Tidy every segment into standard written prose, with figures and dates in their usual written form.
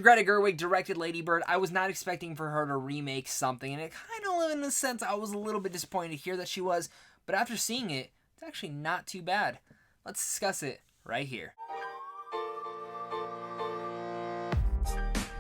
Greta Gerwig directed Lady Bird. I was not expecting for her to remake something, and it kind of, in a sense, I was a little bit disappointed to hear that she was, but after seeing it, it's actually not too bad. Let's discuss it right here.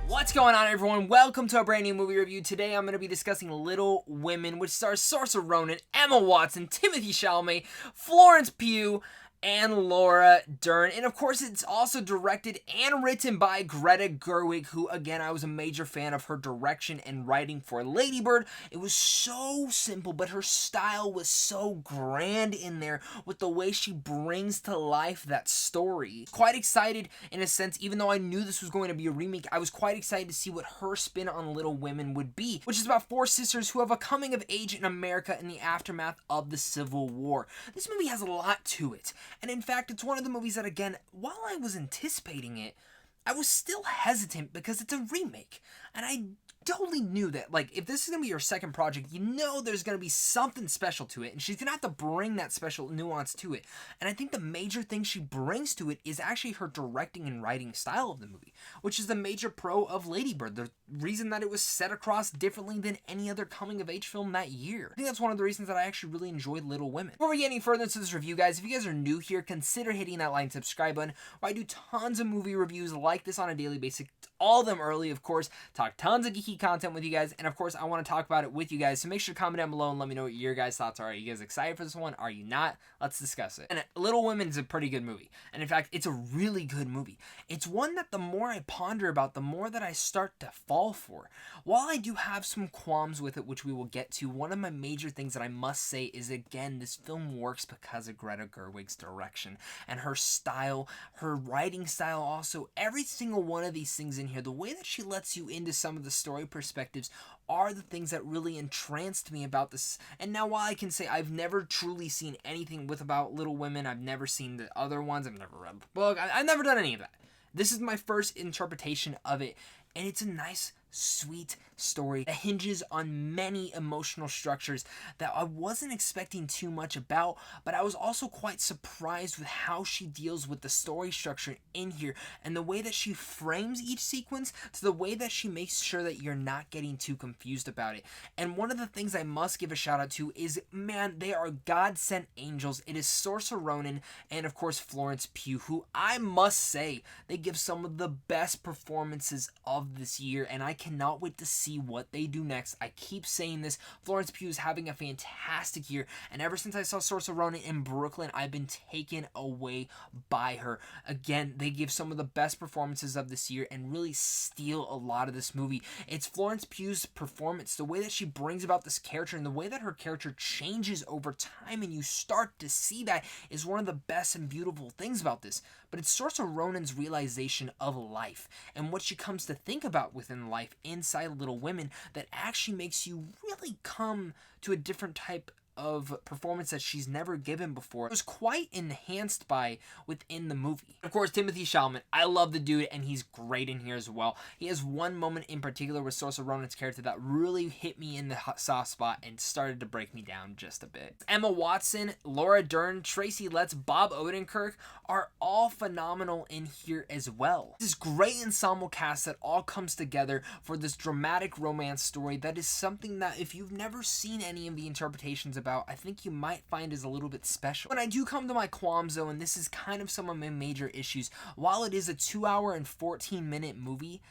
What's going on, everyone? Welcome to a brand new movie review. Today I'm going to be discussing Little Women, which stars Saoirse Ronan, Emma Watson, Timothée Chalamet, Florence Pugh, and Laura Dern. And of course, it's also directed and written by Greta Gerwig, who, again, I was a major fan of her direction and writing for Lady Bird. It was so simple, but her style was so grand in there with the way she brings to life that story. Quite excited, in a sense, even though I knew this was going to be a remake, I was quite excited to see what her spin on Little Women would be, which is about four sisters who have a coming of age in America in the aftermath of the Civil War. This movie has a lot to it. And in fact, it's one of the movies that, again, while I was anticipating it, I was still hesitant because it's a remake. And I totally knew that, like, if this is going to be your second project, you know there's going to be something special to it. And she's going to have to bring that special nuance to it. And I think the major thing she brings to it is actually her directing and writing style of the movie, which is the major pro of Lady Bird. The reason that it was set across differently than any other coming-of-age film that year. I think that's one of the reasons that I actually really enjoyed Little Women. Before we get any further into this review, guys, if you guys are new here, consider hitting that like and subscribe button, where I do tons of movie reviews like this on a daily basis. All of them early, of course, talk tons of geeky content with you guys, and of course I want to talk about it with you guys, so make sure to comment down below and let me know what your guys' thoughts are. Are you guys excited for this one? Are you not? Let's discuss it. And Little Women is a pretty good movie, and in fact it's a really good movie. It's one that the more I ponder about, the more that I start to fall for. While I do have some qualms with it, which we will get to, one of my major things that I must say is, again, this film works because of Greta Gerwig's direction and her style, her writing style also. Every single one of these things in here, the way that she lets you into some of the story perspectives are the things that really entranced me about this. And now, while I can say I've never truly seen anything about Little Women, I've never seen the other ones, I've never read the book, I've never done any of that. This is my first interpretation of it, and it's a nice, sweet story that hinges on many emotional structures that I wasn't expecting too much about, but I was also quite surprised with how she deals with the story structure in here and the way that she frames each sequence to the way that she makes sure that you're not getting too confused about it. And one of the things I must give a shout out to is, man, they are God-sent angels. It is Saoirse Ronan and, of course, Florence Pugh, who I must say, they give some of the best performances of this year, and I cannot wait to see what they do next. I keep saying this. Florence Pugh is having a fantastic year, and ever since I saw Saoirse Ronan in Brooklyn, I've been taken away by her. Again, they give some of the best performances of this year and really steal a lot of this movie. It's Florence Pugh's performance, the way that she brings about this character and the way that her character changes over time, and you start to see that, is one of the best and beautiful things about this. But it's Saoirse Ronan's realization of life and what she comes to think about within life inside Little Women that actually makes you really come to a different type of performance that she's never given before. It was quite enhanced by within the movie. Of course, Timothée Chalamet, I love the dude, and he's great in here as well. He has one moment in particular with Saoirse Ronan's character that really hit me in the soft spot and started to break me down just a bit. Emma Watson, Laura Dern, Tracy Letts, Bob Odenkirk are all phenomenal in here as well. This great ensemble cast that all comes together for this dramatic romance story that is something that, if you've never seen any of the interpretations about, I think you might find is a little bit special. When I do come to my qualms though, and this is kind of some of my major issues, while it is a 2-hour and 14-minute movie,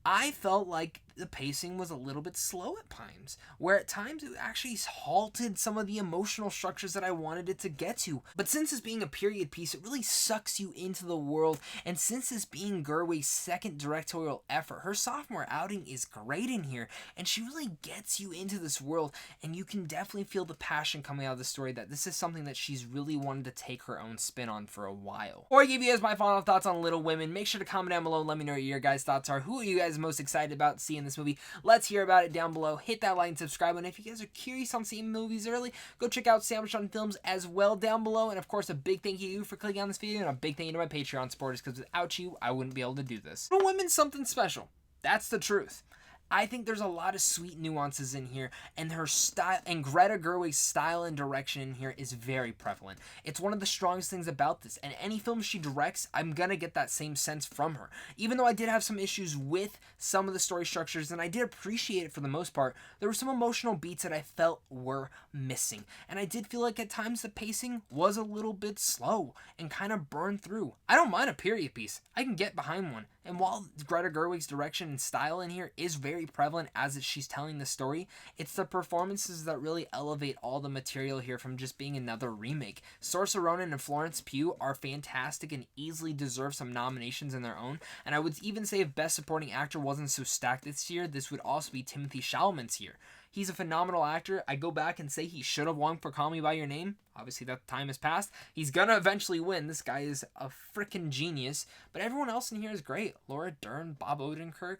I felt like the pacing was a little bit slow at times, where at times it actually halted some of the emotional structures that I wanted it to get to. But since this being a period piece, it really sucks you into the world, and since this being Gerwig's second directorial effort, her sophomore outing is great in here, and she really gets you into this world, and you can definitely feel the passion coming out of the story that this is something that she's really wanted to take her own spin on for a while. Before I give you guys my final thoughts on Little Women, make sure to comment down below and let me know what your guys' thoughts are. Who are you guys most excited about seeing this movie? Let's hear about it down below. Hit that like and subscribe, and if you guys are curious on seeing movies early, go check out Sandwich on Films as well down below. And of course, a big thank you for clicking on this video, and a big thank you to my Patreon supporters, because without you, I wouldn't be able to do this. Little Women's something special. That's the truth. I think there's a lot of sweet nuances in here, and her style and Greta Gerwig's style and direction in here is very prevalent. It's one of the strongest things about this, and any film she directs, I'm gonna get that same sense from her. Even though I did have some issues with some of the story structures, and I did appreciate it for the most part, there were some emotional beats that I felt were missing, and I did feel like at times the pacing was a little bit slow and kind of burned through. I don't mind a period piece. I can get behind one. And while Greta Gerwig's direction and style in here is very prevalent as she's telling the story, it's the performances that really elevate all the material here from just being another remake. Saoirse Ronan and Florence Pugh are fantastic and easily deserve some nominations in their own. And I would even say if Best Supporting Actor wasn't so stacked this year, this would also be Timothée Chalamet's year. He's a phenomenal actor. I go back and say he should have won for Call Me By Your Name. Obviously, that time has passed. He's gonna eventually win. This guy is a freaking genius. But everyone else in here is great. Laura Dern, Bob Odenkirk,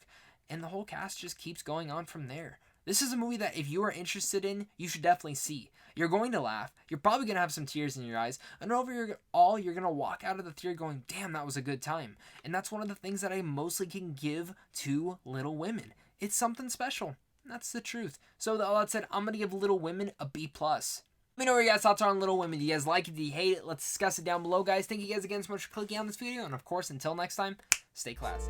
and the whole cast just keeps going on from there. This is a movie that if you are interested in, you should definitely see. You're going to laugh. You're probably going to have some tears in your eyes. And overall, you're going to walk out of the theater going, damn, that was a good time. And that's one of the things that I mostly can give to Little Women. It's something special. That's the truth. So with all that said, I'm going to give Little Women a B+. Let me know what your guys' thoughts are on Little Women. Do you guys like it? Do you hate it? Let's discuss it down below, guys. Thank you guys again so much for clicking on this video. And of course, until next time, stay classy.